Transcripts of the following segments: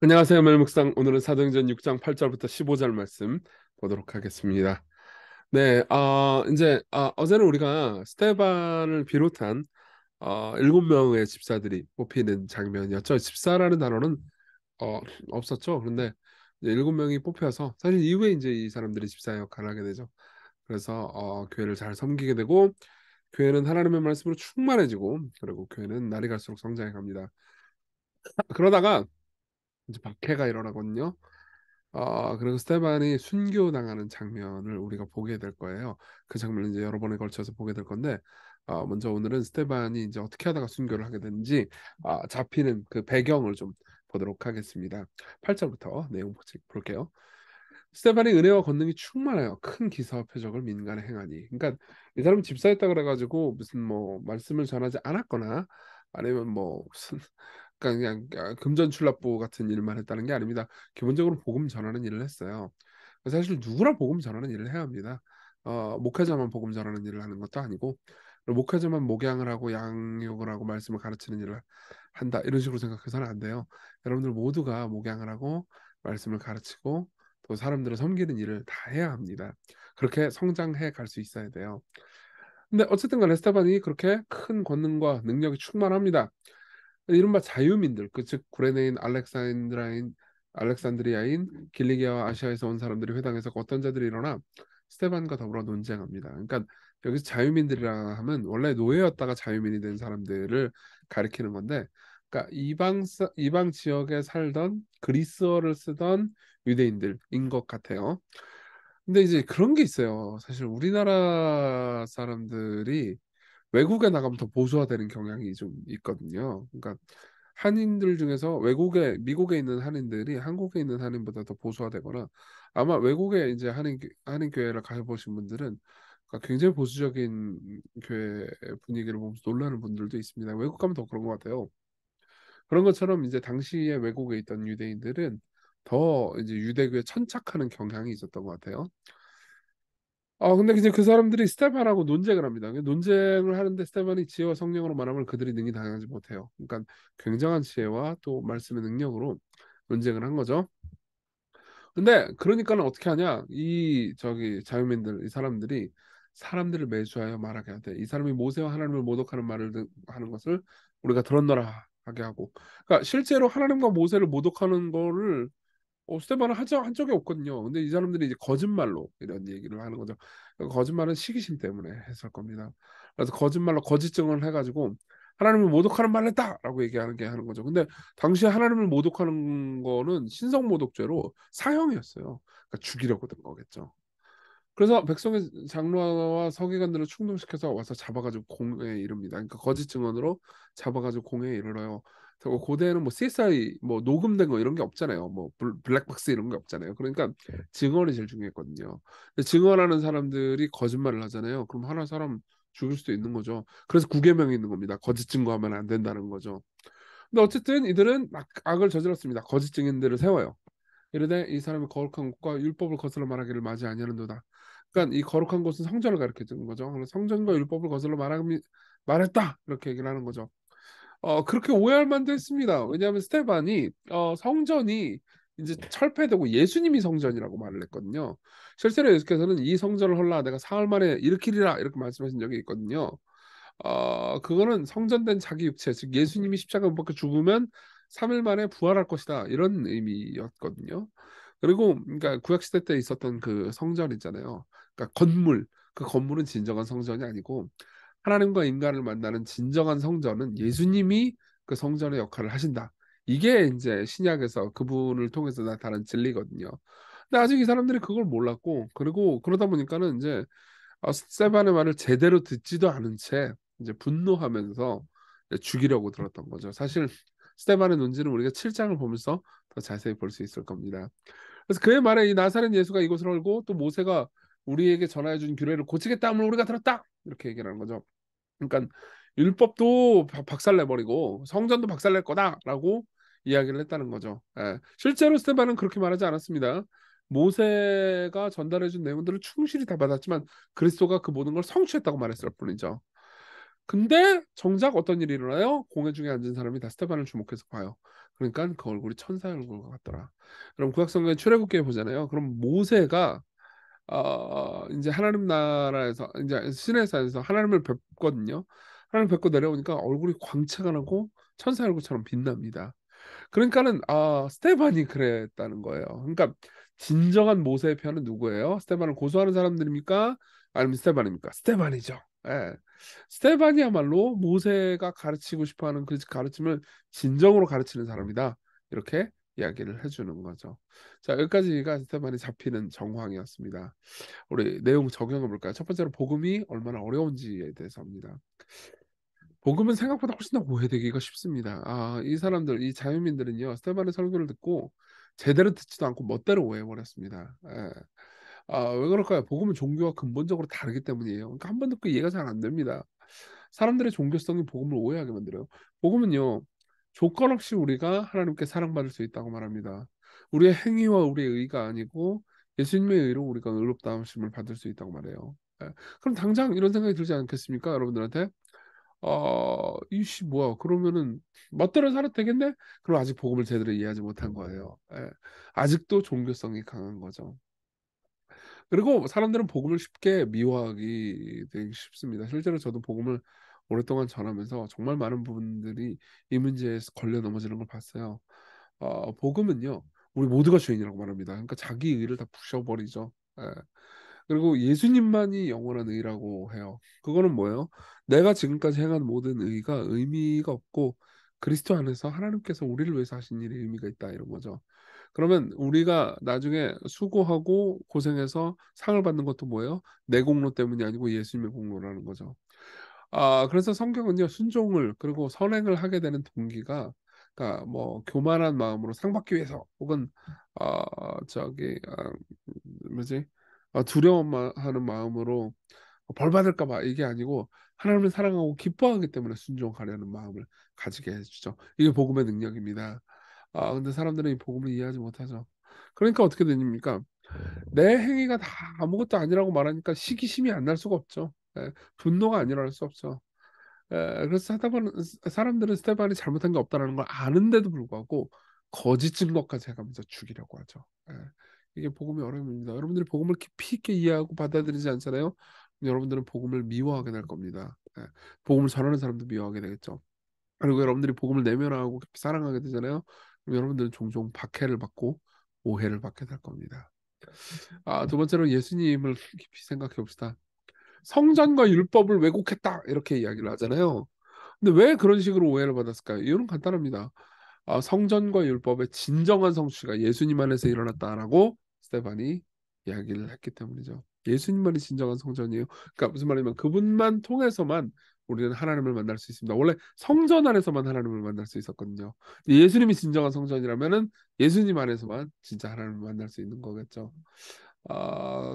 안녕하세요, 멜묵상. 오늘은 사도행전 6장 8절부터 15절 말씀 보도록 하겠습니다. 네, 어제는 우리가 스테반을 비롯한 7명의 집사들이 뽑히는 장면이었죠. 집사라는 단어는 어, 없었죠. 그런데 이제 7명이 뽑혀서 사실 이후에 이제 이 사람들이 집사 역할을 하게 되죠. 그래서 교회를 잘 섬기게 되고 교회는 하나님의 말씀으로 충만해지고 그리고 교회는 날이 갈수록 성장해 갑니다. 그러다가 이제 박해가 일어나거든요. 그리고 스테반이 순교당하는 장면을 우리가 보게 될 거예요. 그 장면을 이제 여러 번에 걸쳐서 보게 될 건데, 먼저 오늘은 스테반이 이제 어떻게 하다가 순교를 하게 되는지, 잡히는 그 배경을 좀 보도록 하겠습니다. 8절부터 내용 볼게요. 스테반이 은혜와 권능이 충만하여 큰 기사와 표적을 민간에 행하니. 그러니까 이 사람 집사였다 그래가지고 무슨 뭐 말씀을 전하지 않았거나 아니면 뭐 무슨 그러니까 그냥 금전출납부 같은 일만 했다는 게 아닙니다. 기본적으로 복음 전하는 일을 했어요. 사실 누구나 복음 전하는 일을 해야 합니다. 목회자만 복음 전하는 일을 하는 것도 아니고 목회자만 목양을 하고 양육을 하고 말씀을 가르치는 일을 한다 이런 식으로 생각해서는 안 돼요. 여러분들 모두가 목양을 하고 말씀을 가르치고 또 사람들을 섬기는 일을 다 해야 합니다. 그렇게 성장해 갈 수 있어야 돼요. 근데 어쨌든 간에 스테반이 그렇게 큰 권능과 능력이 충만합니다. 이른바 자유민들, 그즉 구레네인, 알렉산드리아인, 길리기아와 아시아에서 온 사람들이 회당에서 어떤 자들이 일어나 스테반과 더불어 논쟁합니다. 그러니까 여기서 자유민들이라 하면 원래 노예였다가 자유민이 된 사람들을 가리키는 건데, 그러니까 이방 지역에 살던 그리스어를 쓰던 유대인들인 것 같아요. 근데 이제 그런 게 있어요. 사실 우리나라 사람들이 외국에 나가면 더 보수화되는 경향이 좀 있거든요. 그러니까 한인들 중에서 미국에 있는 한인들이 한국에 있는 한인보다 더 보수화되거나 아마 외국에 이제 한인 교회를 가보신 분들은 그러니까 굉장히 보수적인 교회 분위기를 보면서 놀라는 분들도 있습니다. 외국 가면 더 그런 것 같아요. 그런 것처럼 이제 당시에 외국에 있던 유대인들은 더 이제 유대교에 천착하는 경향이 있었던 것 같아요. 근데 이제 그 사람들이 스테반하고 논쟁을 합니다. 논쟁을 하는데 스테반이 지혜와 성령으로 말하면 그들이 능히 당하지 못해요. 그러니까 굉장한 지혜와 또 말씀의 능력으로 논쟁을 한 거죠. 근데 그러니까는 어떻게 하냐? 이 저기 자유민들 이 사람들이 사람들을 매수하여 말하게 하되 이 사람이 모세와 하나님을 모독하는 말을 하는 것을 우리가 들었노라 하게 하고 그러니까 실제로 하나님과 모세를 모독하는 거를 스테반은 한 적이 없거든요. 근데 이 사람들이 이제 거짓말로 이런 얘기를 하는 거죠. 거짓말은 시기심 때문에 했을 겁니다. 그래서 거짓말로 거짓 증언을 해가지고 하나님을 모독하는 말을 했다라고 얘기하는 게 하는 거죠. 근데 당시에 하나님을 모독하는 거는 신성 모독죄로 사형이었어요. 그러니까 죽이려고 든 거겠죠. 그래서 백성의 장로와 서기관들을 충동시켜서 와서 잡아가지고 공회에 이릅니다. 그러니까 거짓 증언으로 잡아가지고 공회에 이르러요. 그리고 고대에는 뭐 CSI 뭐 녹음된 거 이런 게 없잖아요. 뭐 블랙박스 이런 게 없잖아요. 그러니까 증언이 제일 중요했거든요. 근데 증언하는 사람들이 거짓말을 하잖아요. 그럼 하나 사람 죽일 수도 있는 거죠. 그래서 구계명이 있는 겁니다. 거짓 증거하면 안 된다는 거죠. 근데 어쨌든 이들은 악을 저질렀습니다. 거짓 증인들을 세워요. 이르되 이 사람이 거룩한 곳과 율법을 거슬러 말하기를 맞이 아니하는도다. 그러니까 이 거룩한 곳은 성전을 가리켜 주는 거죠. 그래서 성전과 율법을 거슬러 말했다 이렇게 얘기를 하는 거죠. 그렇게 오해할 만도 했습니다. 왜냐하면 스테반이 성전이 이제 철폐되고 예수님이 성전이라고 말을 했거든요. 실제로 예수께서는 이 성전을 헐라 내가 사흘 만에 일으키리라 이렇게 말씀하신 적이 있거든요. 그거는 성전된 자기 육체, 즉 예수님이 십자가 못 박혀 죽으면 3일 만에 부활할 것이다. 이런 의미였거든요. 그리고 그러니까 구약 시대 때 있었던 그 성전 있잖아요. 그러니까 건물, 그 건물은 진정한 성전이 아니고 하나님과 인간을 만나는 진정한 성전은 예수님이 그 성전의 역할을 하신다. 이게 이제 신약에서 그분을 통해서 나타난 진리거든요. 근데 아직 이 사람들이 그걸 몰랐고 그리고 그러다 보니까는 이제 스테반의 말을 제대로 듣지도 않은 채 이제 분노하면서 이제 죽이려고 들었던 거죠. 사실 스테반의 논지는 우리가 7장을 보면서 더 자세히 볼 수 있을 겁니다. 그래서 그의 말에 이 나사렛 예수가 이곳을 알고 또 모세가 우리에게 전하여 준 규례를 고치겠다 함을 우리가 들었다. 이렇게 얘기를 하는 거죠. 그러니까 율법도 박살내버리고 성전도 박살낼 거다라고 이야기를 했다는 거죠. 예. 실제로 스테반은 그렇게 말하지 않았습니다. 모세가 전달해준 내용들을 충실히 다 받았지만 그리스도가 그 모든 걸 성취했다고 말했을 뿐이죠. 근데 정작 어떤 일이 일어나요? 공회 중에 앉은 사람이 다 스테반을 주목해서 봐요. 그러니까 그 얼굴이 천사의 얼굴 같더라. 그럼 구약성경 출애굽기에 보잖아요. 그럼 모세가 이제 하나님 나라에서 이제 시내산에서 하나님을 뵙거든요. 하나님 뵙고 내려오니까 얼굴이 광채가 나고 천사의 얼굴처럼 빛납니다. 그러니까는 스테반이 그랬다는 거예요. 그러니까 진정한 모세의 편은 누구예요? 스테반을 고소하는 사람들입니까? 아니면 스테반입니까? 스테반이죠. 예. 스테반이야말로 모세가 가르치고 싶어하는 그 가르침을 진정으로 가르치는 사람이다. 이렇게 이야기를 해주는 거죠. 자, 여기까지가 스테반이 잡히는 정황이었습니다. 우리 내용 적용해 볼까요? 첫 번째로 복음이 얼마나 어려운지에 대해서 합니다. 복음은 생각보다 훨씬 더 오해되기가 쉽습니다. 이 사람들, 이 자유민들은요, 스테반의 설교를 듣고 제대로 듣지도 않고 멋대로 오해해버렸습니다. 예. 왜 그럴까요? 복음은 종교와 근본적으로 다르기 때문이에요. 그러니까 한 번 듣고 이해가 잘 안 됩니다. 사람들의 종교성이 복음을 오해하게 만들어요. 복음은요, 조건 없이 우리가 하나님께 사랑받을 수 있다고 말합니다. 우리의 행위와 우리의 의가 아니고 예수님의 의로 우리가 의롭다함을 받을 수 있다고 말해요. 예. 그럼 당장 이런 생각이 들지 않겠습니까? 여러분들한테? 이씨 뭐야? 그러면은 멋대로 살아도 되겠네? 그럼 아직 복음을 제대로 이해하지 못한 거예요. 예. 아직도 종교성이 강한 거죠. 그리고 사람들은 복음을 쉽게 미워하기 되게 쉽습니다. 실제로 저도 복음을 오랫동안 전하면서 정말 많은 분들이 이 문제에 걸려 넘어지는 걸 봤어요. 복음은요, 우리 모두가 죄인이라고 말합니다. 그러니까 자기 의를 다 부셔버리죠. 예. 그리고 예수님만이 영원한 의라고 해요. 그거는 뭐예요? 내가 지금까지 행한 모든 의가 의미가 없고 그리스도 안에서 하나님께서 우리를 위해서 하신 일이 의미가 있다 이런 거죠. 그러면 우리가 나중에 수고하고 고생해서 상을 받는 것도 뭐예요? 내 공로 때문이 아니고 예수님의 공로라는 거죠. 그래서 성경은요, 순종을 그리고 선행을 하게 되는 동기가, 그러니까 뭐 교만한 마음으로 상 받기 위해서 혹은 저기 뭐지? 두려워하는 마음으로 벌 받을까 봐 이게 아니고 하나님을 사랑하고 기뻐하기 때문에 순종하려는 마음을 가지게 해주죠. 이게 복음의 능력입니다. 근데 사람들은 이 복음을 이해하지 못하죠. 그러니까 어떻게 됩니까? 내 행위가 다 아무것도 아니라고 말하니까 시기심이 안 날 수가 없죠. 분노가 안 일어날 수 없죠. 그래서 사람들은 스테반이 잘못한 게 없다는 걸 아는데도 불구하고 거짓 증거까지 해가면서 죽이려고 하죠. 이게 복음의 어려움입니다. 여러분들이 복음을 깊이 있게 이해하고 받아들이지 않잖아요. 여러분들은 복음을 미워하게 될 겁니다. 복음을 전하는 사람도 미워하게 되겠죠. 그리고 여러분들이 복음을 내면화하고 깊이 사랑하게 되잖아요. 그럼 여러분들은 종종 박해를 받고 오해를 받게 될 겁니다. 두 번째로 예수님을 깊이 생각해 봅시다. 성전과 율법을 왜곡했다 이렇게 이야기를 하잖아요. 근데 왜 그런 식으로 오해를 받았을까요? 이유는 간단합니다. 성전과 율법의 진정한 성취가 예수님 안에서 일어났다라고 스테반이 이야기를 했기 때문이죠. 예수님만이 진정한 성전이에요. 그러니까 무슨 말이냐면 그분만 통해서만 우리는 하나님을 만날 수 있습니다. 원래 성전 안에서만 하나님을 만날 수 있었거든요. 예수님이 진정한 성전이라면은 예수님 안에서만 진짜 하나님을 만날 수 있는 거겠죠.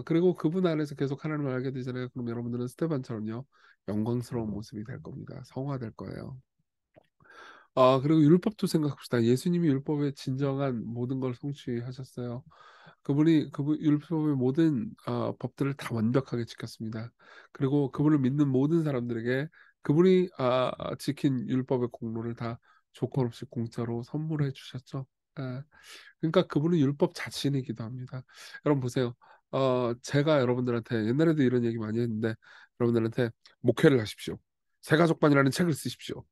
그리고 그분 안에서 계속 하나님을 알게 되잖아요. 그럼 여러분들은 스테반처럼요, 영광스러운 모습이 될 겁니다. 성화될 거예요. 그리고 율법도 생각합시다. 예수님이 율법의 진정한 모든 걸 성취하셨어요. 그분 율법의 모든 법들을 다 완벽하게 지켰습니다. 그리고 그분을 믿는 모든 사람들에게 그분이 지킨 율법의 공로를 다 조건 없이 공짜로 선물해 주셨죠. 예. 그러니까 그분은 율법 자신이기도 합니다. 여러분 보세요. 제가 여러분들한테 옛날에도 이런 얘기 많이 했는데 여러분들한테 목회를 하십시오. 새가족반이라는 책을 쓰십시오.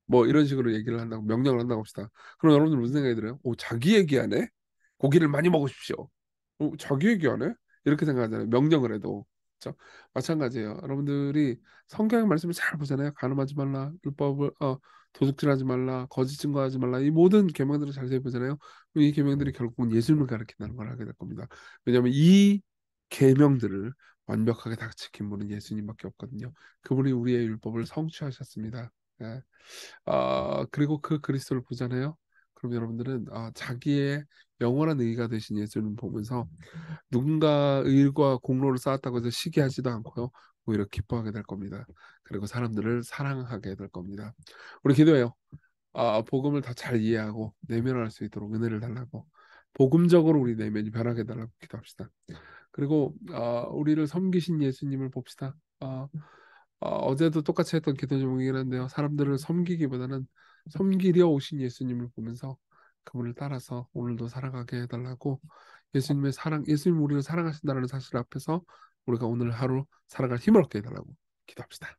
뭐 이런 식으로 얘기를 한다고 명령을 한다고 합시다. 그럼 여러분들 무슨 생각이 들어요? 오, 자기 얘기하네? 고기를 많이 먹으십시오. 자기 얘기하네? 이렇게 생각하잖아요. 명령을 해도. 그렇죠? 마찬가지예요. 여러분들이 성경의 말씀을 잘 보잖아요. 간음하지 말라, 율법을 도둑질하지 말라, 거짓 증거하지 말라. 이 모든 계명들을 자세히 보잖아요. 그럼 이 계명들이 결국은 예수님을 가리킨다는 걸 하게 될 겁니다. 왜냐하면 이 계명들을 완벽하게 다 지킨 분은 예수님밖에 없거든요. 그분이 우리의 율법을 성취하셨습니다. 예. 그리고 그 그리스도를 보잖아요. 그럼 여러분들은 자기의 영원한 의가 되신 예수님 보면서 누군가 의일과 공로를 쌓았다고 해서 시기하지도 않고요. 오히려 기뻐하게 될 겁니다. 그리고 사람들을 사랑하게 될 겁니다. 우리 기도해요. 복음을 더 잘 이해하고 내면할 수 있도록 은혜를 달라고 복음적으로 우리 내면이 변하게 달라고 기도합시다. 그리고 우리를 섬기신 예수님을 봅시다. 어제도 똑같이 했던 기도 제목이긴 한데요. 사람들을 섬기기보다는 섬기려 오신 예수님을 보면서 그분을 따라서 오늘도 살아가게 해달라고, 예수님의 사랑, 예수님 우리를 사랑하신다는 사실 앞에서 우리가 오늘 하루 살아갈 힘을 얻게 해달라고 기도합시다.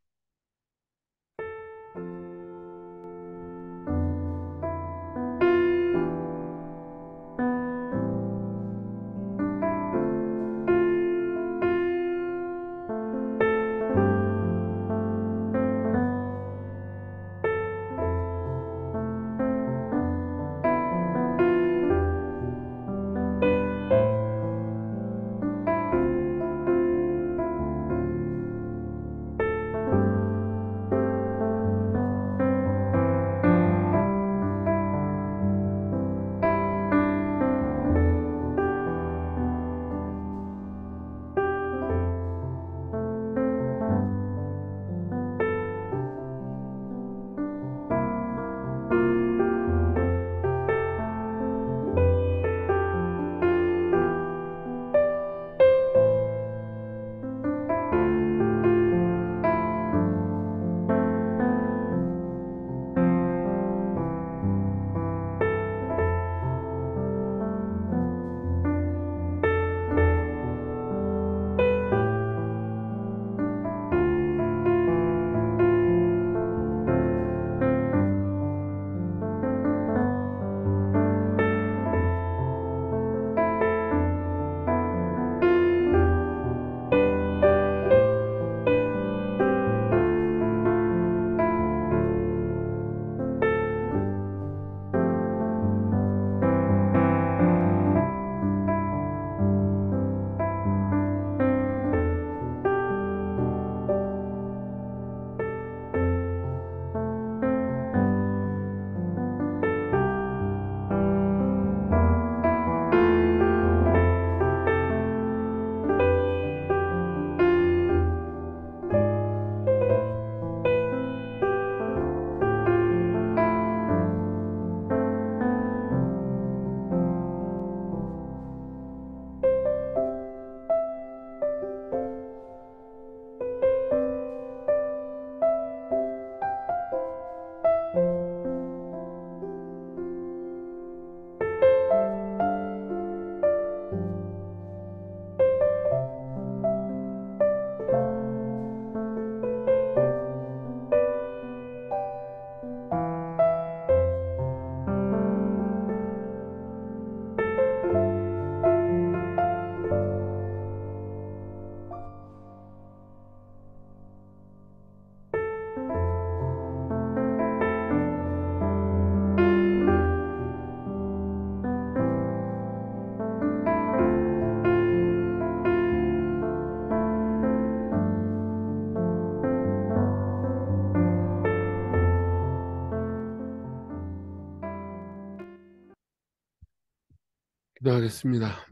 기도하겠습니다.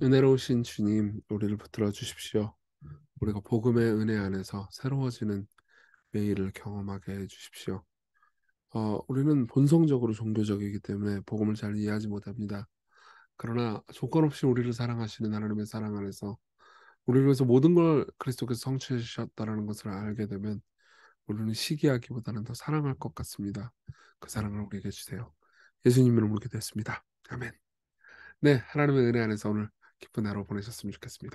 은혜로우신 주님, 우리를 붙들어 주십시오. 우리가 복음의 은혜 안에서 새로워지는 매일을 경험하게 해 주십시오. 우리는 본성적으로 종교적이기 때문에 복음을 잘 이해하지 못합니다. 그러나 조건 없이 우리를 사랑하시는 하나님의 사랑 안에서 우리를 위해서 모든 걸 그리스도께서 성취해 주셨다는 것을 알게 되면 우리는 시기하기보다는 더 사랑할 것 같습니다. 그 사랑을 우리에게 주세요. 예수님 이름으로 기도했습니다. 아멘. 네, 하나님의 은혜 안에서 오늘 기쁜 하루 보내셨으면 좋겠습니다.